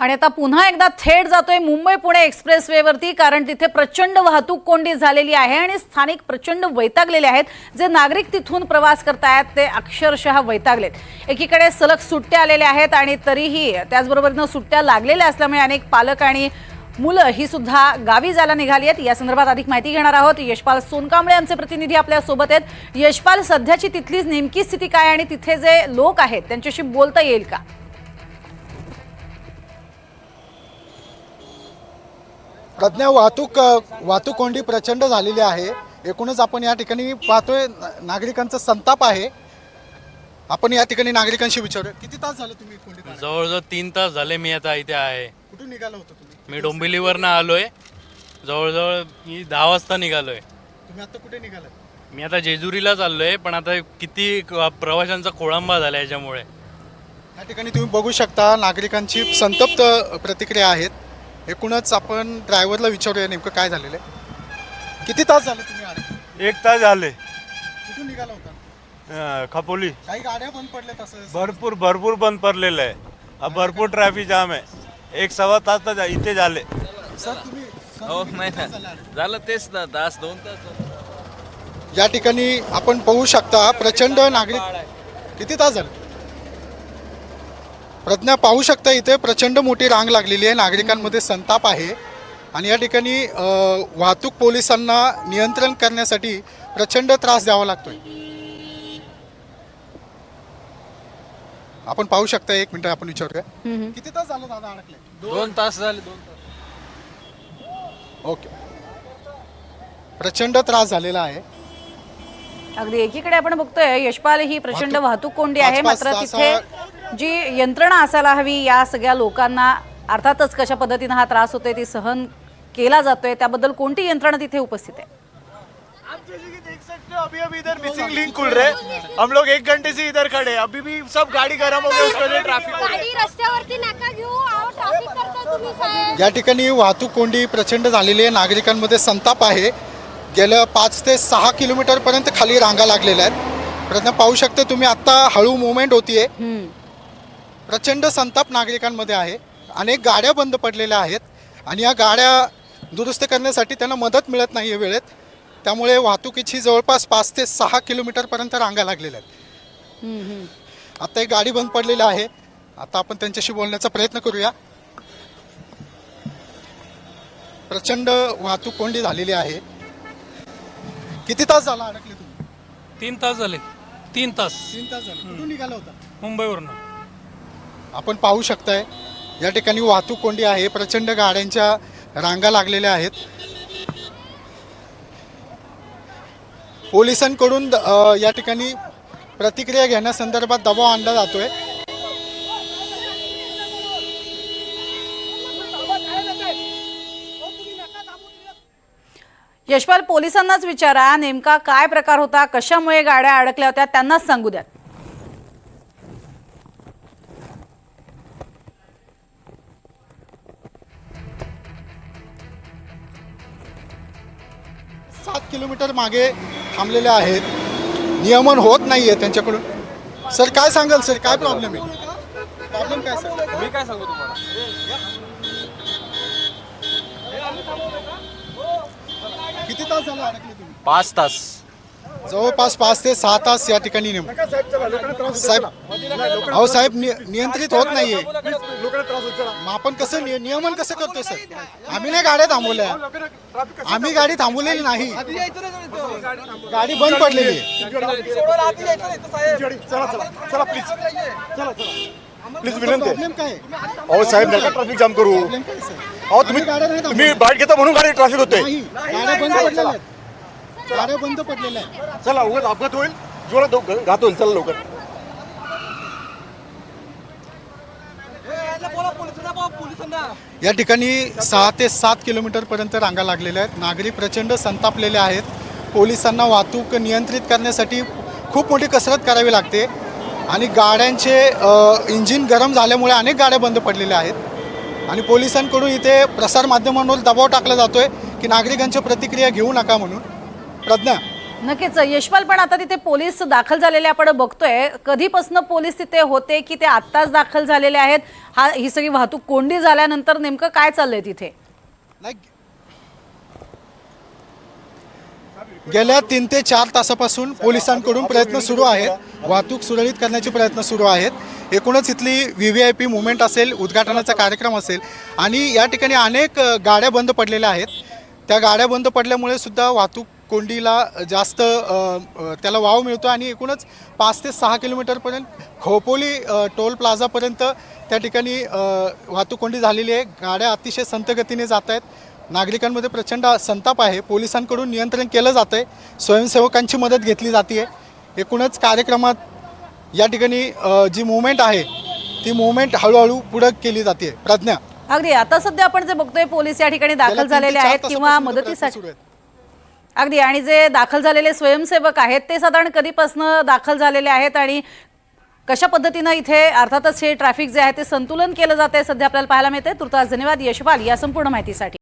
आणि आता पुन्हा एकदा थेट जातोय मुंबई पुणे एक्सप्रेसवेवरती, कारण तिथे प्रचंड वाहतूक कोंडी झालेली आहे आणि स्थानिक प्रचंड वैतागलेले आहेत। जे नागरिक तिथून प्रवास करतायत ते अक्षरशः वैतागलेत। एकीकडे सलग सुट्ट्या आलेल्या आहेत आणि तरीही त्याचबरोबर सुट्ट्या लागलेल्या असल्यामुळे अनेक पालक आणि मुलं ही सुद्धा गावी जायला निघाली आहेत। या संदर्भात अधिक माहिती घेणार आहोत। यशपाल सोनकांबळे आमचे प्रतिनिधी आपल्या सोबत आहेत। यशपाल, सध्याची तिथली नेमकी स्थिती काय आणि तिथे जे लोक आहेत त्यांच्याशी बोलता येईल का? प्रज्ञा, वाहतूक कोंडी प्रचंड झालेली आहे। एकूणच आपण या ठिकाणी पाहतोय नागरिकांचा संताप आहे। आपण या ठिकाणी नागरिकांशी विचारूया, किती तास झाले तुम्ही कोंडीत? जवळजवळ 3 तास झाले मी आता इथे आहे। कुठून निघाला होता तुम्ही? मी डोंबिवलीवरनं आलोय। जवळजवळ मी 10 वाजता निघालोय। तुम्ही आता कुठे निघाला? मी आता जेजुरीला चाललोय, पण आता किती प्रवाशांचा खोळंबा झाला याच्यामुळे। या ठिकाणी तुम्ही बघू शकता नागरिकांची संतप्त प्रतिक्रिया आहेत। एकूणच आपण ड्रायव्हरला विचारूया नेमकं काय झालेलं आहे। किती तास झाले तुम्ही आले? 1 तास झाले। कुठून निघाला होता? खपोली। काही गाड्या बंद पडल्या तसं? भरपूर बंद पडलेलं आहे। भरपूर ट्रॅफिक जाम आहे। 1-1.25 तास तर इथे झाले। सर तुम्ही हो नाही झालं तेच ना, 2 तास। या ठिकाणी आपण पाहू शकता प्रचंड नागरिक। किती तास झाले? प्रज्ञा, पाहू शकता इथे प्रचंड मोठी रांग लागलेली आहे। नागरिकांमध्ये संताप आहे आणि या ठिकाणी वाहतूक पोलिसांना नियंत्रण करण्यासाठी प्रचंड त्रास द्यावा लागतोय। आपण पाहू शकता, 1 मिनिट आपण विचारूया, किती तास झालं दादा अडकले? 2 तास झाले, 2 तास। ओके, प्रचंड त्रास झालेला आहे। अगदी एकीकडे आपण बघतोय यशपाल, ही प्रचंड वाहतूक कोंडी आहे, मात्र तिथे जी यंत्रणा असायला हवी या सगळ्या लोकांना अर्थातच कशा पद्धतीने हा त्रास होतोय ती सहन केला जातोय, त्याबद्दल कोणती यंत्रणा तिथे उपस्थित आहे? आप जैसे कि देख सकते हो अभी इधर मिसिंग लिंक खुल रहे। हम लोग 1 घंटे से इधर खड़े, अभी भी सब गाड़ी गर्म हो गई, उसके वजह ट्रैफिक हो रहा है। गाडी रस्त्यावरती नका घेऊ, आहो ट्रॅफिक करता तुम्ही साहेब। या ठिकाणी वाहतूक कोंडी प्रचंड झालेली आहे। नागरिकांमध्ये संताप आहे। गेल्या 5 ते 6 किलोमीटर पर्यंत खाली रांगा लागलेल्या आहेत। प्रयत्न पाहू शकता तुम्ही, आता हळू मुवमेंट होतीये। प्रचंड संताप नागरिकांमध्ये आहे। अनेक गाड्या बंद पडलेल्या आहेत आणि या गाड्या दुरुस्त करण्यासाठी त्यांना मदत मिळत नाही वेळेत, त्यामुळे वाहतुकीची जवळपास 5 ते 6 किलोमीटर पर्यंत रांगा लागलेल्या आहेत। आता एक गाडी बंद पडलेली आहे। आता आपण त्यांच्याशी बोलण्याचा प्रयत्न करूया। प्रचंड वाहतूक कोंडी झालेली आहे। किती तास झाला अडकले तुम्ही? 3 तास झाले। 3 तास 3 तास झाले। कुठून निघाला होता? मुंबईवरनं। आपण पाहू शकताय या ठिकाणी वाहतूक कोंडी आहे। प्रचंड गाड्यांच्या रांगा लागलेल्या आहेत। पोलिसांकडून या ठिकाणी प्रतिक्रिया घेण्यासंदर्भात दबाव आणला जातोय। यशपाल, पोलिसांनाच विचारा नेमका काय प्रकार होता, कशामुळे गाड्या अडकल्या होत्या, त्यांनाच सांगू द्या। 7 किलोमीटर मागे थांबलेले आहेत। नियमन होत नाहीये त्यांच्याकडून। सर काय सांगाल? सर काय प्रॉब्लेम आहे? प्रॉब्लेम काय सर? मी काय सांगू तुम्हाला? किती तास झाले अडकले तुम्ही? 5 तास। जवळपास 5 ते 6 तास या ठिकाणी साहेब, अहो साहेब, नियंत्रित होत नाहीये। मग आपण कसं नियमन कसं करतोय सर? आम्ही नाही गाड्या थांबवल्या, आम्ही गाडी थांबवलेली नाही, गाडी बंद पडलेली आहे। प्लीज विनंती। प्रॉब्लेम काय? अहो साहेब, नका ट्रॅफिक जाम करू। प्रॉब्लेम काय सर? अहो तुम्ही बाईट घेता म्हणून गाडी ट्रॅफिक होते। नाही, गाड्या बंद पडलेल्या आहेत। गाड्या बंद पडलेल्या आहेत। चला, उगाच अपघात होईल, जोरात घात होईल। चला लवकर। या ठिकाणी 6 ते 7 किलोमीटर पर्यंत रांगा लागलेल्या आहेत। नागरिक प्रचंड संतापलेले आहेत। पोलिसांना वाहतूक नियंत्रित करण्यासाठी खूप मोठी कसरत करावी लागते आणि गाड्यांचे इंजिन गरम झाल्यामुळे अनेक गाड्या बंद पडलेल्या आहेत आणि पोलिसांकडून इथे प्रसारमाध्यमांवर दबाव टाकला जातोय की नागरिकांच्या प्रतिक्रिया घेऊ नका म्हणून। प्रज्ञा, नक्कीच यशपाल, पण आता तिथे पोलीस दाखल झालेले आपण बघतोय. कधीपासून पोलीस तिथे होते की ते आत्ताच दाखल झालेले आहेत? ही सगळी वाहतूक कोंडी झाल्यानंतर नेमकं काय चाललंय तिथे? नाही, गेल्या 3 ते 4 तासापासून पोलिसांकडून प्रयत्न सुरू आहेत. वाहतूक सुरळीत करण्याचे प्रयत्न सुरू आहेत. एकूणच इथली VVIP मुवमेंट असेल, उद्घाटनाचा कार्यक्रम असेल आणि या ठिकाणी अनेक गाड्या बंद पडलेल्या आहेत. त्या गाड्या बंद पडल्यामुळे सुद्धा वाहतूक कोंडीला जास्त त्याला वाव मिळतो आणि एकूणच 5 ते 6 किलोमीटरपर्यंत खोपोली टोल प्लाझापर्यंत त्या ठिकाणी वाहतूक कोंडी झालेली आहे. गाड्या अतिशय संथ गतीने जात आहेत. नागरिकांमध्ये प्रचंड संताप आहे. पोलिसांकडून नियंत्रण केलं जातं आहे. स्वयंसेवकांची मदत घेतली जाते. एकूणच कार्यक्रमात या ठिकाणी जी मुवमेंट आहे ती मुवमेंट हळूहळू पुढे केली जाते. प्रज्ञा, अगदी आता सध्या आपण जे बघतोय पोलीस या ठिकाणी दाखल गेल्या 3 ते झालेले 4 आहेत किंवा तासापासून प्रयत्न मदतीसाठी. सुरू आहेत. अगदी, आणि जे दाखल झालेले स्वयंसेवक आहेत ते साधारण कधीपासून दाखल झालेले आहेत आणि कशा पद्धतीनं इथे अर्थातच हे ट्रॅफिक जे आहे ते संतुलन केलं जाते सध्या आपल्याला पाहायला मिळते. तुर्तास धन्यवाद यशपाल या संपूर्ण माहितीसाठी.